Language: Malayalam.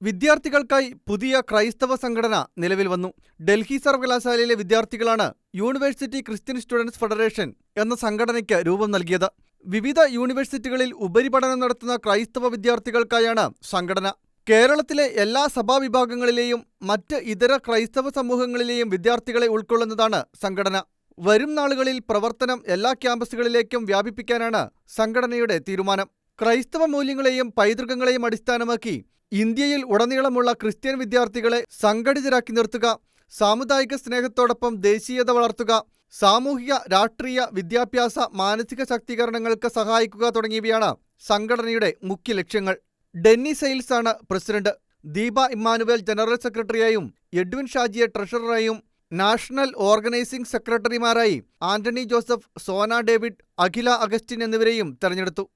വിദ്യാർത്ഥികൾക്കായി പുതിയ ക്രൈസ്തവ സംഘടന നിലവിൽ വന്നു. ഡൽഹി സർവകലാശാലയിലെ വിദ്യാർത്ഥികളാണ് യൂണിവേഴ്സിറ്റി ക്രിസ്ത്യൻ സ്റ്റുഡൻസ് ഫെഡറേഷൻ എന്ന സംഘടനയ്ക്ക് രൂപം നൽകിയത്. വിവിധ യൂണിവേഴ്സിറ്റികളിൽ ഉപരിപഠനം നടത്തുന്ന ക്രൈസ്തവ വിദ്യാർത്ഥികൾക്കായാണ് സംഘടന. കേരളത്തിലെ എല്ലാ സഭാവിഭാഗങ്ങളിലെയും മറ്റ് ഇതര ക്രൈസ്തവ സമൂഹങ്ങളിലെയും വിദ്യാർത്ഥികളെ ഉൾക്കൊള്ളുന്നതാണ് സംഘടന. വരും നാളുകളിൽ പ്രവർത്തനം എല്ലാ ക്യാമ്പസുകളിലേക്കും വ്യാപിപ്പിക്കാനാണ് സംഘടനയുടെ തീരുമാനം. ക്രൈസ്തവ മൂല്യങ്ങളെയും പൈതൃകങ്ങളെയും അടിസ്ഥാനമാക്കി ഇന്ത്യയിൽ ഉടനീളമുള്ള ക്രിസ്ത്യൻ വിദ്യാർത്ഥികളെ സംഘടിതരാക്കി നിർത്തുക, സാമുദായിക സ്നേഹത്തോടൊപ്പം ദേശീയത വളർത്തുക, സാമൂഹിക, രാഷ്ട്രീയ, വിദ്യാഭ്യാസ, മാനസിക ശാക്തീകരണങ്ങൾക്ക് സഹായിക്കുക തുടങ്ങിയവയാണ് സംഘടനയുടെ മുഖ്യ ലക്ഷ്യങ്ങൾ. ഡെന്നി സെയിൽസ് ആണ് പ്രസിഡന്റ്. ദീപ ഇമ്മാനുവേൽ ജനറൽ സെക്രട്ടറിയായും എഡ്വിൻ ഷാജിയെ ട്രഷററായും നാഷണൽ ഓർഗനൈസിംഗ് സെക്രട്ടറിമാരായി Antony Joseph, Sona David, Akhila Augustine എന്നിവരെയും തെരഞ്ഞെടുത്തു.